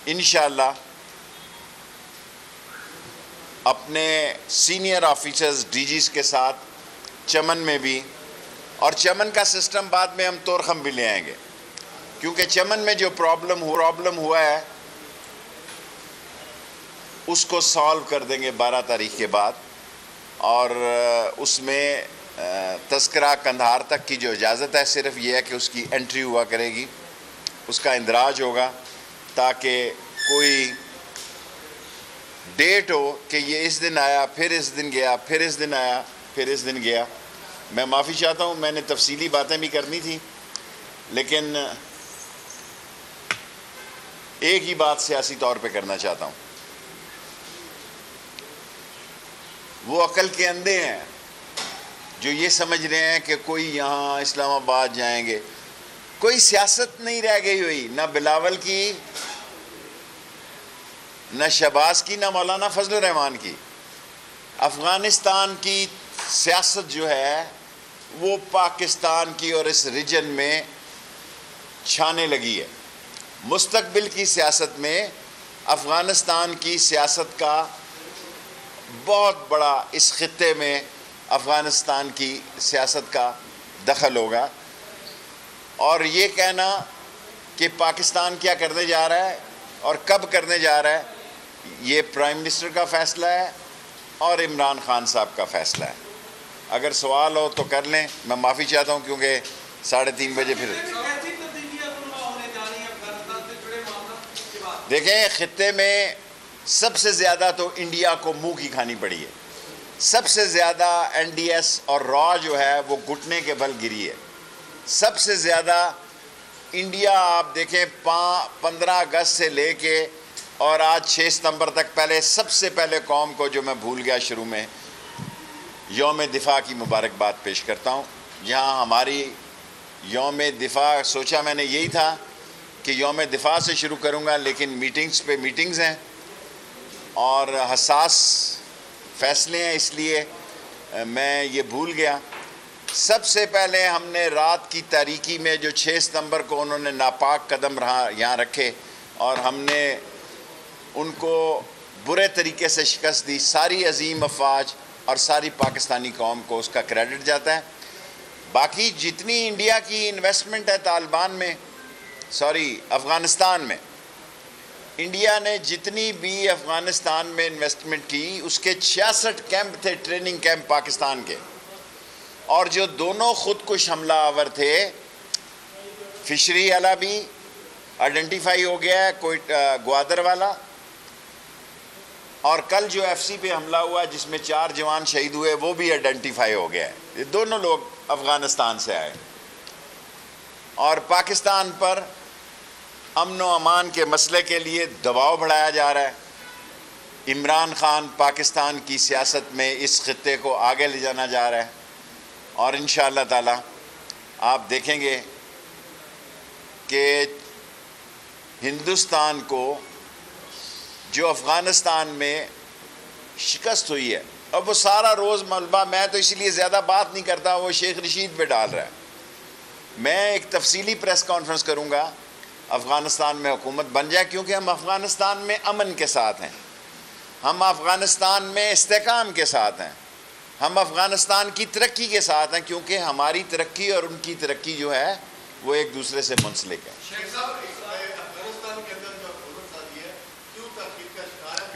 इंशाअल्लाह अपने senior officers disease के साथ चमन में भी, और चमन का सिस्टम बाद में हम तोरखम भी ले आएंगे, क्योंकि चमन में जो प्रॉब्लम हुआ है उसको सॉल्व कर देंगे 12 तारीख के बाद। और उसमें तस्करा कंधार तक की जो इजाज़त है सिर्फ ये है कि उसकी एंट्री हुआ करेगी, उसका इंदराज होगा, ताकि कोई डेट हो कि ये इस दिन आया, फिर इस दिन गया, फिर इस दिन आया, फिर इस दिन गया। मैं माफ़ी चाहता हूँ, मैंने तफसीली बातें भी करनी थी, लेकिन एक ही बात सियासी तौर पे करना चाहता हूँ। वो अकल के अंधे हैं जो ये समझ रहे हैं कि कोई यहाँ इस्लामाबाद जाएंगे। कोई सियासत नहीं रह गई हुई, ना बिलावल की, न शहबाज की, न मौलाना फजल रहमान की। अफ़गानिस्तान की सियासत जो है वो पाकिस्तान की और इस रीजन में छाने लगी है। मुस्तकबिल की सियासत में अफ़गानिस्तान की सियासत का बहुत बड़ा, इस खित्ते में अफ़गानिस्तान की सियासत का दखल होगा। और ये कहना कि पाकिस्तान क्या करने जा रहा है और कब करने जा रहा है, ये प्राइम मिनिस्टर का फ़ैसला है और इमरान खान साहब का फ़ैसला है। अगर सवाल हो तो कर लें। मैं माफ़ी चाहता हूँ क्योंकि 3:30 बजे फिर देखें, खित्ते में सबसे ज़्यादा तो इंडिया को मुंह की खानी पड़ी है। सबसे ज़्यादा NDS और रॉ जो है वो घुटने के बल गिरी है। सबसे ज़्यादा इंडिया आप देखें 15 अगस्त से लेके और आज 6 सितंबर तक, पहले सबसे पहले कौम को, जो मैं भूल गया शुरू में, यौम दिफा की मुबारकबाद पेश करता हूँ। यहाँ हमारी यौम दिफा, सोचा मैंने यही था कि यौम दिफा से शुरू करूँगा, लेकिन मीटिंग्स पे मीटिंग्स हैं और हसास फ़ैसले हैं, इसलिए मैं ये भूल गया। सबसे पहले हमने रात की तारीकी में जो 6 सितंबर को उन्होंने नापाक कदम यहाँ रखे और हमने उनको बुरे तरीके से शिकस्त दी, सारी अजीम अफवाज और सारी पाकिस्तानी कौम को उसका क्रेडिट जाता है। बाकी जितनी इंडिया की इन्वेस्टमेंट है तालिबान में, अफ़गानिस्तान में, इंडिया ने जितनी भी अफ़गानिस्तान में इन्वेस्टमेंट की, उसके 66 कैंप थे, ट्रेनिंग कैंप पाकिस्तान के। और जो दोनों खुदकुश हमलावर थे, फिशरी वाला भी आइडेंटिफाई हो गया है, कोई ग्वादर वाला, और कल जो FC पे हमला हुआ जिसमें 4 जवान शहीद हुए, वो भी आइडेंटिफाई हो गया है। ये दोनों लोग अफ़गानिस्तान से आए। और पाकिस्तान पर अमन व अमान के मसले के लिए दबाव बढ़ाया जा रहा है। इमरान खान पाकिस्तान की सियासत में इस खित्ते को आगे ले जाना जा रहा है और इंशाअल्लाह ताला आप देखेंगे कि हिंदुस्तान को जो अफ़गानिस्तान में शिकस्त हुई है, अब वो सारा रोज़ मलबा, मैं तो इसलिए ज़्यादा बात नहीं करता, वो शेख रशीद पे डाल रहा है। मैं एक तफसीली प्रेस कॉन्फ्रेंस करूँगा, अफ़गानिस्तान में हुकूमत बन जाए, क्योंकि हम अफ़गानिस्तान में अमन के साथ हैं, हम अफ़गानिस्तान में इस्तेकाम के साथ हैं, हम अफ़गानिस्तान की तरक्की के साथ हैं, क्योंकि हमारी तरक्की और उनकी तरक्की जो है वो एक दूसरे से मुंसलिक है।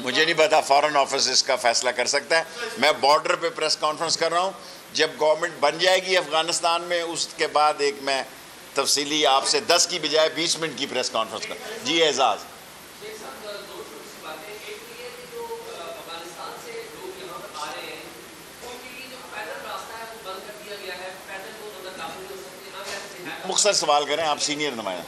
मुझे नहीं पता, फॉरेन ऑफिस इसका फ़ैसला कर सकता है। मैं बॉर्डर पे प्रेस कॉन्फ्रेंस कर रहा हूँ, जब गवर्नमेंट बन जाएगी अफ़गानिस्तान में, उसके बाद एक मैं तफसीली आपसे 10 की बजाय 20 मिनट की प्रेस कॉन्फ्रेंस कर। जी एजाज, मुख्तसर सवाल करें, आप सीनियर नुमाइंदा।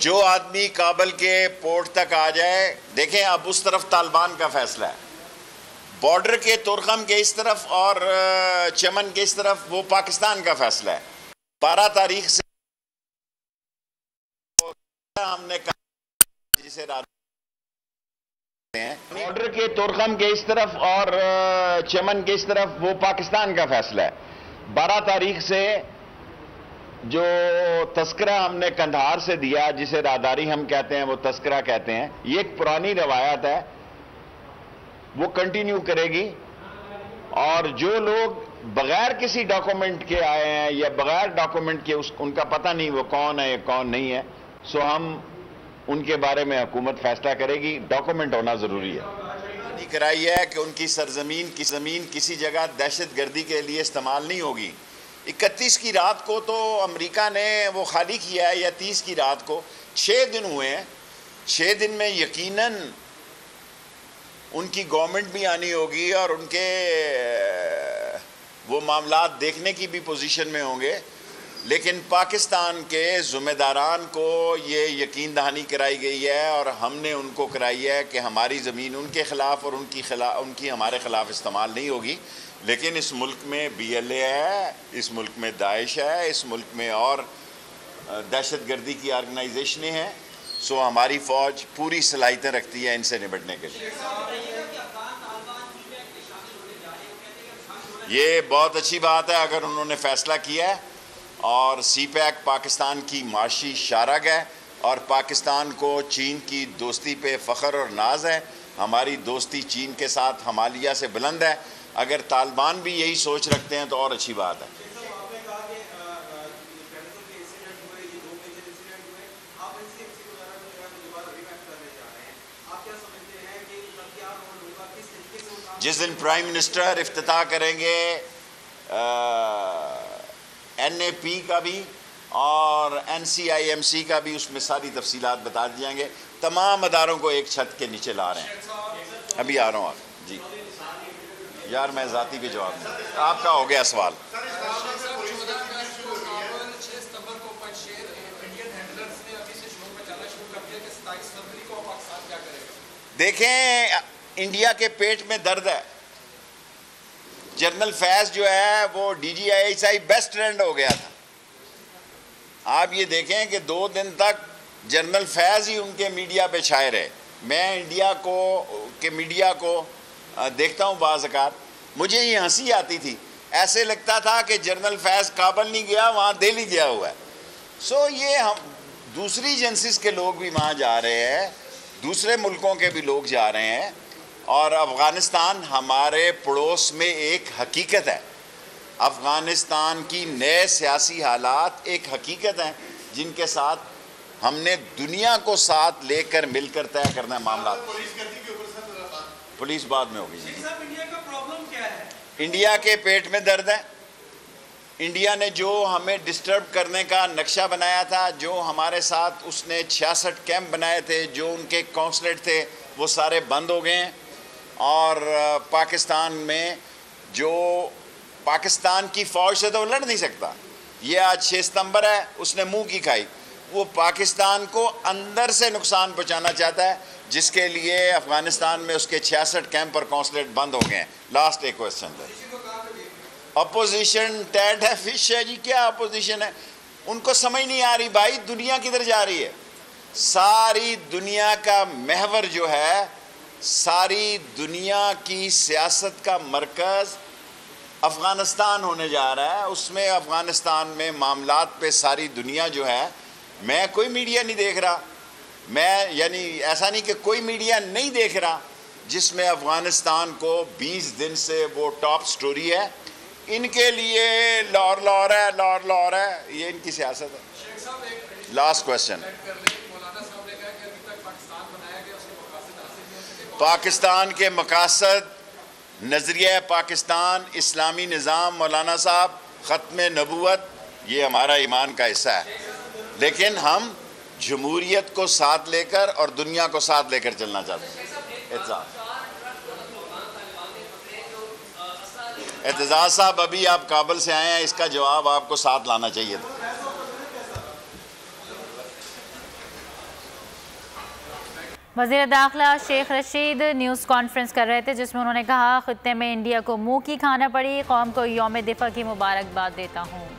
जो आदमी काबल के पोर्ट तक आ जाए, देखें अब उस तरफ तालिबान का फैसला है, बॉर्डर के तुरखम के इस तरफ और चमन के इस तरफ वो पाकिस्तान का फैसला है। 12 तारीख से हमने कहा जिसे बॉर्डर के तुरखम के इस तरफ और चमन के इस तरफ वो पाकिस्तान का फैसला है। 12 तारीख से जो तस्करा हमने कंधार से दिया, जिसे राहदारी हम कहते हैं, वो तस्करा कहते हैं, ये एक पुरानी रवायत है, वो कंटिन्यू करेगी। और जो लोग बगैर किसी डॉक्यूमेंट के आए हैं या बगैर डॉक्यूमेंट के उनका पता नहीं वो कौन है कौन नहीं है, सो हम उनके बारे में हुकूमत फैसला करेगी। डॉक्यूमेंट होना जरूरी है। कराई है कि उनकी सरजमीन की ज़मीन किसी जगह दहशतगर्दी के लिए इस्तेमाल नहीं होगी। 31 की रात को तो अमेरिका ने वो खाली किया है, या 30 की रात को, 6 दिन हुए हैं। 6 दिन में यकीनन उनकी गवर्नमेंट भी आनी होगी और उनके वो मामलात देखने की भी पोजीशन में होंगे। लेकिन पाकिस्तान के ज़िम्मेदारान को ये यकीन दहानी कराई गई है और हमने उनको कराई है कि हमारी ज़मीन उनके ख़िलाफ़ और उनकी हमारे ख़िलाफ़ इस्तेमाल नहीं होगी। लेकिन इस मुल्क में BLA है, इस मुल्क में दाइश है, इस मुल्क में और दहशतगर्दी की ऑर्गेनाइजेशनें हैं। सो हमारी फ़ौज पूरी सलाहियतें रखती है इनसे निपटने के लिए। ये बहुत अच्छी बात है अगर उन्होंने फ़ैसला किया है। और CPEC पाकिस्तान की माशी शारग है और पाकिस्तान को चीन की दोस्ती पे फ़ख्र और नाज है। हमारी दोस्ती चीन के साथ हिमालय से बुलंद है। अगर तालिबान भी यही सोच रखते हैं तो और अच्छी बात है। जिस दिन प्राइम मिनिस्टर इफ्तिताह करेंगे NAP का भी और NCIMC का भी, उसमें सारी तफसीलात बता दी जाएंगे। तमाम अदारों को एक छत के नीचे ला रहे हैं। अभी आ रहा हूँ आप जी। यार मैं ज़ाती पे जवाब नहीं, आपका हो गया सवाल। देखें, इंडिया के पेट में दर्द है। जनरल फैज़ जो है वो DGISI बेस्ट फ्रेंड हो गया था। आप ये देखें कि 2 दिन तक जनरल फैज़ ही उनके मीडिया पे छाए रहे। मैं इंडिया के मीडिया को देखता हूँ बाज़ औक़ात, मुझे ये हंसी आती थी। ऐसे लगता था कि जनरल फैज़ काबुल नहीं गया, वहाँ दिल्ली गया हुआ है। सो ये हम दूसरी एजेंसीज़ के लोग भी वहाँ जा रहे हैं, दूसरे मुल्कों के भी लोग जा रहे हैं। और अफ़गानिस्तान हमारे पड़ोस में एक हकीकत है। अफ़गानिस्तान की नए सियासी हालात एक हकीकत हैं जिनके साथ हमने दुनिया को साथ लेकर मिलकर तय करना है मामला। पुलिस बाद में होगी। इंडिया का प्रॉब्लम क्या है? इंडिया के पेट में दर्द है। इंडिया ने जो हमें डिस्टर्ब करने का नक्शा बनाया था, जो हमारे साथ उसने 66 कैंप बनाए थे, जो उनके कौंसलेट थे, वो सारे बंद हो गए हैं। और पाकिस्तान में जो पाकिस्तान की फ़ौज से तो लड़ नहीं सकता। ये आज 6 सितंबर है, उसने मुंह की खाई। वो पाकिस्तान को अंदर से नुकसान पहुंचाना चाहता है, जिसके लिए अफ़गानिस्तान में उसके 66 कैंप और कौंसलेट बंद हो गए हैं। लास्ट एक क्वेश्चन है, अपोजिशन टैट है, फिश है जी। क्या अपोजिशन है? उनको समझ नहीं आ रही भाई दुनिया किधर जा रही है। सारी दुनिया का महवर जो है, सारी दुनिया की सियासत का मरकज़ अफ़गानिस्तान होने जा रहा है। उसमें अफ़गानिस्तान में मामलात पे सारी दुनिया जो है, मैं कोई मीडिया नहीं देख रहा, मैं यानी ऐसा नहीं कि कोई मीडिया नहीं देख रहा जिसमें अफ़गानिस्तान को 20 दिन से वो टॉप स्टोरी है। इनके लिए लाहौर है, ये इनकी सियासत है। लास्ट क्वेश्चन, पाकिस्तान के मकासद, नज़रिया पाकिस्तान, इस्लामी निज़ाम, मौलाना साहब, ख़त्म नबूवत, ये हमारा ईमान का हिस्सा है। लेकिन हम जमहूरियत को साथ लेकर और दुनिया को साथ लेकर चलना चाहते हैं। एतजाज़ साहब, अभी आप काबुल से आए हैं, इसका जवाब आपको साथ लाना चाहिए था। वज़ीर दाखिला शेख रशीद न्यूज़ कॉन्फ्रेंस कर रहे थे, जिसमें उन्होंने कहा, खित्ते में इंडिया को मुँह की खाना पड़ी, कौम को यौम दिफा की मुबारकबाद देता हूँ।